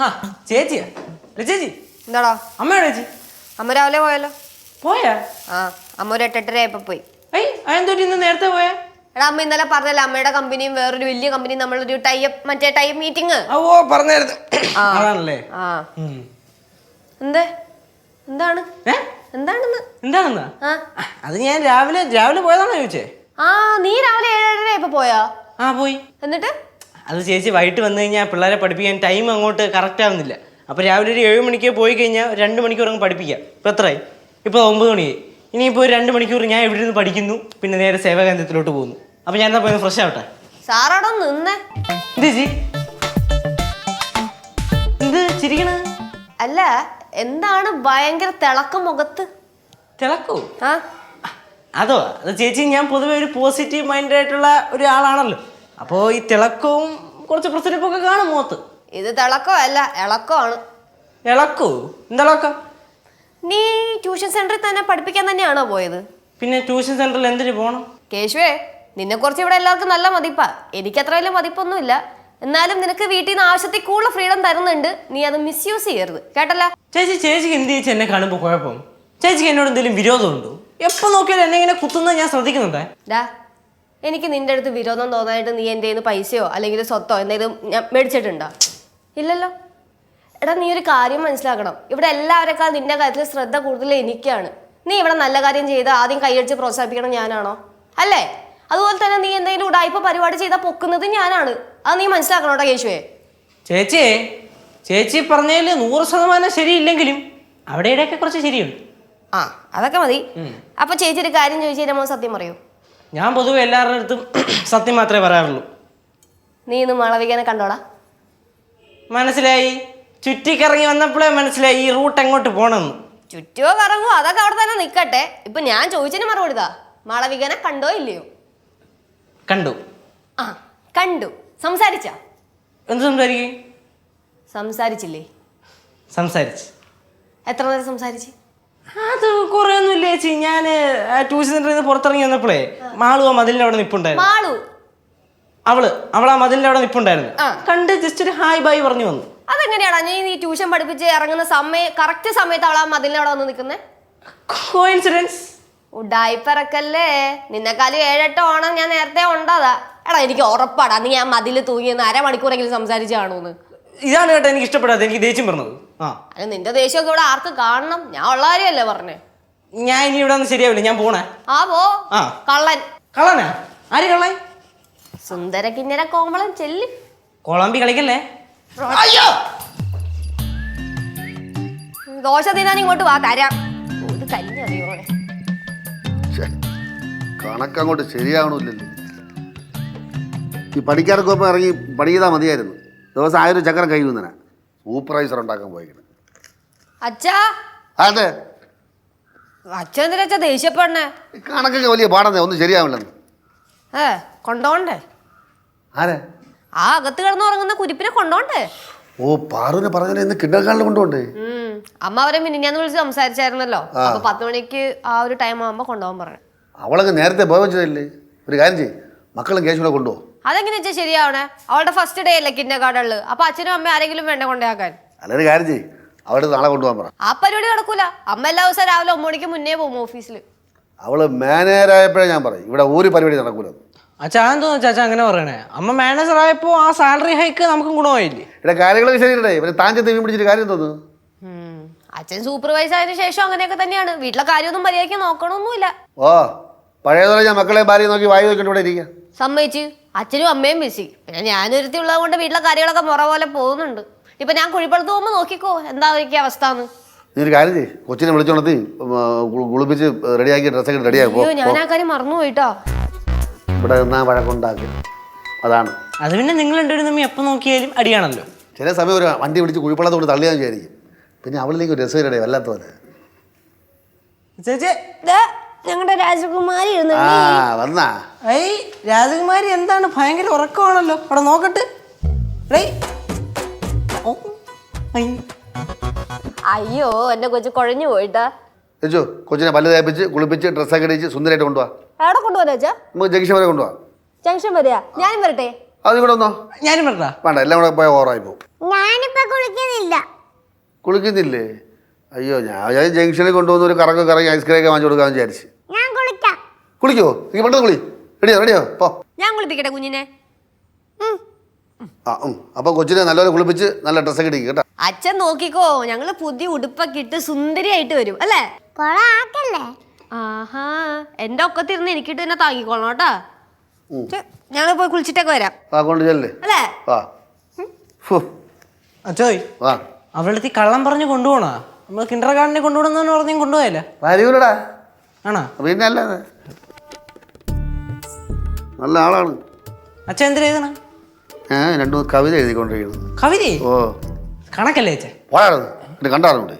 ആ ചേച്ചിയാ ചേച്ചി എന്താടാ അമ്മയുടെ ചേച്ചി അമ്മ രാവിലെ പോയല്ലോ. പോയാ? ആ അമ്മ ഒരു 8:30 പോയി. അതെന്തോട്ടി ഇന്ന് നേരത്തെ പോയാ? എടാ അമ്മ ഇന്നലെ പറഞ്ഞല്ലോ അമ്മയുടെ കമ്പനിയും വേറൊരു വലിയ കമ്പനിയും നമ്മളൊരു മറ്റേ ടൈപ്പ് മീറ്റിംഗ്. ഓ പറഞ്ഞായിരുന്നു. അതാണല്ലേ. ആ എന്തേ എന്താണ് എന്താണെന്ന് എന്താണെന്നാ? അത് ഞാൻ രാവിലെ പോയതാണോ ചോദിച്ചേ? ആ നീ രാവിലെ 7:30 പോയാ? ആ പോയി. എന്നിട്ട് അത് ചേച്ചി വൈകിട്ട് വന്നു കഴിഞ്ഞാൽ പിള്ളേരെ പഠിപ്പിക്കാൻ ടൈം അങ്ങോട്ട് കറക്റ്റ് ആവുന്നില്ല. അപ്പോൾ രാവിലെ ഒരു 7 മണിക്ക് പോയി കഴിഞ്ഞാൽ 2 മണിക്കൂർ അങ്ങ് പഠിപ്പിക്കാം. ഇപ്പോൾ എത്രയായി? ഇപ്പോൾ 9 മണിയായി. ഇനിയിപ്പോൾ ഒരു 2 മണിക്കൂർ ഞാൻ ഇവിടെ നിന്ന് പഠിക്കുന്നു, പിന്നെ നേരെ സേവാകേന്ദ്രത്തിലോട്ട് പോകുന്നു. അപ്പോൾ ഞാൻ എന്താ പോയി ഫ്രഷ് ആവട്ടെ. സാറവിടെ നിന്നേ. എന്ത് ചേച്ചി എന്ത് ചിരിക്കണ? അല്ല എന്താണ് ഭയങ്കര തിളക്കം മുഖത്ത്? തിളക്കോ? ആ അതോ അത് ചേച്ചി ഞാൻ പൊതുവെ ഒരു പോസിറ്റീവ് മൈൻഡ് ആയിട്ടുള്ള ഒരാളാണല്ലോ. അപ്പോൾ ഈ തിളക്കവും കുറച്ച് പ്രസരിപ്പൊക്കെ കാണും മുഖത്ത്. ഇത് തിളക്കോ അല്ല ഇളക്കമാണ്. ഇളക്കോ? എന്തിളക്കം? നീ ട്യൂഷൻ സെന്ററിൽ തന്നെ പഠിപ്പിക്കാൻ തന്നെയാണോ പോയത്? പിന്നെ ട്യൂഷൻ സെന്ററിൽ എന്തിനു പോകണം? കേശുവേ നിന്നെ കുറിച്ച് ഇവിടെ എല്ലാവർക്കും നല്ല മതിപ്പാ. എനിക്ക് അത്ര വലിയ മതിപ്പൊന്നുമില്ല. എന്നാലും നിനക്ക് വീട്ടിൽ നിന്ന് ആവശ്യത്തിൽ കൂടുതൽ ഫ്രീഡം തരുന്നുണ്ട്. നീ അത് മിസ്യൂസ് ചെയ്യരുത് കേട്ടല്ലോ. ചേച്ചിക്ക് എന്ത് ചേച്ചി എന്നെ കാണുമ്പോൾ കുഴപ്പം? ചേച്ചിക്ക് എന്നോട് എന്തെങ്കിലും വിരോധമുണ്ടോ? എപ്പോൾ നോക്കിയാലും എന്നെ ഇങ്ങനെ കുത്തുന്നത് ഞാൻ ശ്രദ്ധിക്കുന്നുണ്ടേ. എനിക്ക് നിന്റെ അടുത്ത് വിരോധം തോന്നാനായിട്ട് നീ എൻ്റെ കയ്യിൽ നിന്ന് പൈസയോ അല്ലെങ്കിൽ സ്വത്തോ എന്തെങ്കിലും ഞാൻ മേടിച്ചിട്ടുണ്ടോ? ഇല്ലല്ലോ. എടാ നീ ഒരു കാര്യം മനസ്സിലാക്കണം. ഇവിടെ എല്ലാവരെക്കാൾ നിന്റെ കാര്യത്തിൽ ശ്രദ്ധ കൂടുതൽ എനിക്കാണ്. നീ ഇവിടെ നല്ല കാര്യം ചെയ്ത് ആദ്യം കൈയടിച്ച് പ്രോത്സാഹിപ്പിക്കണം ഞാനാണോ? അല്ലേ? അതുപോലെ തന്നെ നീ എന്തെങ്കിലും ഉടായ്പ പരിപാടി ചെയ്താൽ പൊക്കുന്നത് ഞാനാണ്. അത് നീ മനസ്സിലാക്കണോട്ടാ കേശുവേ. ചേച്ചി പറഞ്ഞതിൽ 100% ശരിയില്ലെങ്കിലും അവിടെ ഇടയൊക്കെ കുറച്ച് ശരിയുണ്ട്. ആ അതൊക്കെ മതി. അപ്പൊ ചേച്ചി ഒരു കാര്യം ചോദിച്ചു തരുമ്പോൾ സത്യം പറയൂ. ഞാൻ പൊതുവെ എല്ലാവരുടെ അടുത്തും സത്യം മാത്രമേ പറയാറുള്ളൂ. നീ ഇന്ന് മാളവികനെ കണ്ടോടാ? മനസ്സിലായി. ചുറ്റിക്കറങ്ങി വന്നപ്പോഴേ മനസ്സിലായി ഈ റൂട്ട് എങ്ങോട്ട് പോകണമെന്ന്. ചുറ്റുമോ കറങ്ങുമോ അതൊക്കെ അവിടെ തന്നെ നിൽക്കട്ടെ. ഇപ്പൊ ഞാൻ ചോദിച്ചതിന് മറുപടി ഇതാ. മാളവികനെ കണ്ടോ ഇല്ലയോ? കണ്ടു. ആ കണ്ടു. സംസാരിച്ചാ? എന്ത് സംസാരിക്കും? സംസാരിച്ചില്ലേ? സംസാരിച്ച്. എത്ര നേരം സംസാരിച്ച്? അത് കുറേ ഒന്നുമില്ല ചേച്ചി. ഞാൻ ട്യൂഷൻ സെന്ററിൽ നിന്ന് പുറത്തിറങ്ങി വന്നപ്പോഴേ മാളു ആ മതിലിന്റെ അവിടെ നിപ്പുണ്ടായിരുന്നു. മാളു അവൾ ആ മതിലിന്റെ അവിടെ നിപ്പുണ്ടായിരുന്നു. കണ്ട് ജസ്റ്റ് ഒരു ഹായ് ബൈ പറഞ്ഞു വന്നു. അതെങ്ങനെയാടാ നീ ട്യൂഷൻ പഠിപ്പിച്ച് ഇറങ്ങുന്ന കറക്റ്റ് സമയത്ത് അവൾ ആ മതിലിന്റെ അവിടെ വന്ന് നിൽക്കുന്നേ? കോയിൻസിഡൻസ്. ഡയപ്പറക്കല്ലേ. നിന്നെക്കാളും 7-8 ഓണം ഞാൻ നേരത്തെ ഉണ്ടതാ. എടാ എനിക്ക് ഉറപ്പാടാ നീ ആ മതിൽ തൂങ്ങിയെന്ന് 1/2 മണിക്കൂറെങ്കിലും സംസാരിച്ച് കാണൂന്ന്. ഇതാണ് കേട്ടോ എനിക്ക് ഇഷ്ടപ്പെടാതെ. എനിക്ക് ദേഷ്യം പറഞ്ഞത്. അല്ല നിന്റെ ദേഷ്യമൊക്കെ ഇവിടെ ആർക്ക് കാണണം? ഞാൻ ഉള്ള കാര്യമല്ലേ പറഞ്ഞേ. ഞാൻ ഇനി ഇവിടെ ഒന്നും ശരിയാവില്ല. ഞാൻ പോണേ. പോ. കള്ളൻ. കള്ളനാ? ആര് കള്ളൻ? സുന്ദര കിന്നര കോമളം ചെല്ലി. കൊളമ്പി കളിക്കല്ലേ. ദോശ തിന്നാൻ ഇങ്ങോട്ട് വാ തരാം. ഇത് കല്ലിഞ്ഞറിയോ? കണക്കങ്ങോട്ട് ശരിയാവണില്ലല്ലോ. ഈ പണിക്കാർക്ക് ഒപ്പം ഇറങ്ങി പണി ചെയ്താൽ മതിയായിരുന്നു. ദിവസം 1000 ചക്രം കഴിയുന്നതിനാ സൂപ്പർവൈസർ ഉണ്ടാക്കാൻ പോയിക്കണം. അച്ഛാ അതെ അച്ഛൻ എന്തിനാ ദേഷ്യപ്പെടണേ? കണക്കൊക്കെ വലിയ പാടന്നേ. ഒന്നും ശരിയാവില്ലെന്ന്. കൊണ്ടോണ്ടേ? ആരെ? ആ അകത്ത് കിടന്നുറങ്ങുന്ന കുരിപ്പിനെ കൊണ്ടോണ്ടേ? ഓ പാറുവിനെ പറഞ്ഞ ഇന്ന് കിണ്ടൽക്കാലിൽ കൊണ്ടുപോണ്ടേ? അമ്മ അവരെ മിനിഞ്ഞാന്ന് വിളിച്ച് സംസാരിച്ചായിരുന്നല്ലോ. അപ്പൊ 10 മണിക്ക് ആ ഒരു ടൈം ആകുമ്പോ കൊണ്ടുപോകാൻ പറഞ്ഞു. അവളങ്ങ് നേരത്തെ പോയ വെച്ചതല്ലേ. ഒരു കാര്യം ചെയ്യും, മക്കളും കേശുവിനെ കൊണ്ടുപോകും. അതെങ്ങനെ വെച്ചാൽ ശരിയാവണേ? അവളുടെ ഫസ്റ്റ് ഡേ അല്ലേ കിൻഡർ ഗാർഡനില്. അപ്പൊ അച്ഛനും അമ്മ ആരെങ്കിലും വേണ്ട കൊണ്ടാക്കാൻ? അല്ലൊരു കാര്യം ചെയ്യും, അവിടെ നാളെ കൊണ്ടുപോകാൻ പറ. ആ പരിപാടി നടക്കൂല. അമ്മ എല്ലാ ദിവസവും രാവിലെ 9 മണിക്ക് മുന്നേ പോകും ഓഫീസിൽ. അവള് മാനേജറായപ്പോഴേ ഞാൻ പറയും ഇവിടെ ഒരു പരിപാടി നടക്കൂല. അച്ഛാ എന്തോന്ന് ചാച്ചാ അങ്ങനെ പറയണേ? അമ്മ മാനേജർ ആയപ്പോ ആ സാലറി ഹൈക്ക് നമുക്കും ഗുണമായില്ലേ? ഇവിടെ കാര്യങ്ങളൊക്കെ ശരിയല്ലേ? ഇവര് താഞ്ചത്ത് മീൻ പിടിച്ചിട്ട് കാര്യം തോന്നുന്നു. അച്ഛൻ സൂപ്പർവൈസ് ആയതിനു ശേഷം അങ്ങനെയൊക്കെ തന്നെയാണ്. വീട്ടിലെ കാര്യമൊന്നും മര്യാദയ്ക്ക് നോക്കണമൊന്നുമില്ല. ഓ പഴയതുപോലെ ഞാൻ മക്കളെ ഭാര്യ നോക്കി വായി നോക്കിട്ട് ഇവിടെ ഇരിക്കുക. സമ്മതിച്ച്. അച്ഛനും അമ്മയും ബിസി. പിന്നെ ഞാനൊരുത്തി ഉള്ളത് കൊണ്ട് വീട്ടിലെ കാര്യങ്ങളൊക്കെ മുറ പോലെ പോകുന്നുണ്ട്. ഇപ്പൊ ഞാൻ കുഴിപ്പടുത്ത് പോകുമ്പോ നോക്കിക്കോ എന്താ എനിക്ക് അവസ്ഥ. നീ ഒരു കാര്യം ചെയ്യ്, കൊച്ചിനെ വിളിച്ചോണത്തി കുളിപ്പിച്ച് റെഡിയാക്കി ഡ്രസ്സൊക്കെ റെഡിയാക്കോ. ഞാൻ ആ കാര്യം മറന്നുപോയിട്ടോ. ഇവിടെ നിന്നാ വഴക്കുണ്ടാക്കി. അതാണ് അത്. പിന്നെ നിങ്ങൾ രണ്ടുപേരും തമ്മിൽ എപ്പോൾ നോക്കിയാലും അടിയാണല്ലോ. ചില സമയം ഒരു വണ്ടി പിടിച്ച് കുഴിപ്പള്ളത്ത് കൊണ്ട് തള്ളിയാന്ന് വിചാരിക്കും. പിന്നെ അവളിലേക്ക് ഒരു രസകരടേ വല്ലാത്ത പോലെ. ചേച്ചി ഞങ്ങളുടെ രാജകുമാരി വന്നാ? രാജകുമാരി എന്താണ് ഭയങ്കര ഉറക്കമാണല്ലോ. അവിടെ നോക്കട്ടെ. അയ്യോ എന്റെ കൊച്ചു കുഴഞ്ഞു പോയിട്ടാ. ചേച്ചോ കൊച്ചിനെ പല്ല് തേപ്പിച്ച് കുളിപ്പിച്ച് ഡ്രസ്സൊക്കെ അടിച്ച് സുന്ദരമായിട്ട് കൊണ്ടുപോവാ. എവിടെ കൊണ്ടുപോകാ വെച്ചാ? നമുക്ക് ജംഗ്ഷൻ വരെ കൊണ്ടുപോവാ. ജംഗ്ഷൻ വരെയാ? ഞാനും വരട്ടെ? അത് ഇവിടെ വന്നോ? ഞാനും വരട്ടാ. വേണ്ട, എല്ലാം കൂടെ പോയാൽ ഓവറായി പോകും. ഞാനിപ്പോ കുളിക്കുന്നില്ലേ? അയ്യോ, ഞാൻ ജംഗ്ഷനിൽ കൊണ്ടുവന്ന് ഒരു കറങ്ങി ഐസ്ക്രീമൊക്കെ വാങ്ങിച്ചു കൊടുക്കാമെന്ന് വിചാരിച്ച്. കുളിക്കോ? നീ പെട്ടെന്ന് കുളി. റെഡിയോ പോ. ഞാൻ കുളിപ്പിക്കട്ടെ കുഞ്ഞിനെ? അപ്പൊ കൊച്ചിനെ നല്ലപോലെ കുളിപ്പിച്ച് നല്ല ഡ്രസ്സൊക്കെ ഇടിക്കും കേട്ടോ. അച്ഛൻ നോക്കിക്കോ, ഞങ്ങള് പുതിയ ഉടുപ്പൊക്കെ ഇട്ട് സുന്ദരിയായിട്ട് വരും അല്ലേ? ആഹാ, എന്റെ ഒക്കത്തിരുന്ന് എനിക്കിട്ട് തന്നെ താങ്ങിക്കോളണം കേട്ടാ. ഞങ്ങൾ പോയി കുളിച്ചിട്ടൊക്കെ വരാം. കൊണ്ട് ചെല്ലേ അല്ലേ? അച്ചോയ്, അവളെത്തി കള്ളം പറഞ്ഞു കൊണ്ടുപോണോ? നമ്മൾ കിൻഡർ ഗാർഡനെ കൊണ്ടുപോകണമെന്ന് പറഞ്ഞു കൊണ്ടുപോയല്ലേ? വരൂലടാ. ആണോ? പിന്നെ അല്ലാതെ നല്ല ആളാണ്. അച്ഛൻ എന്തിനാ എഴുതണ? രണ്ടു കവിത എഴുതിക്കൊണ്ടിരിക്കുന്നു. കവിത? ഓ, കണക്കല്ലേ അച്ഛൻ? പോയാ കണ്ടാറുണ്ട്.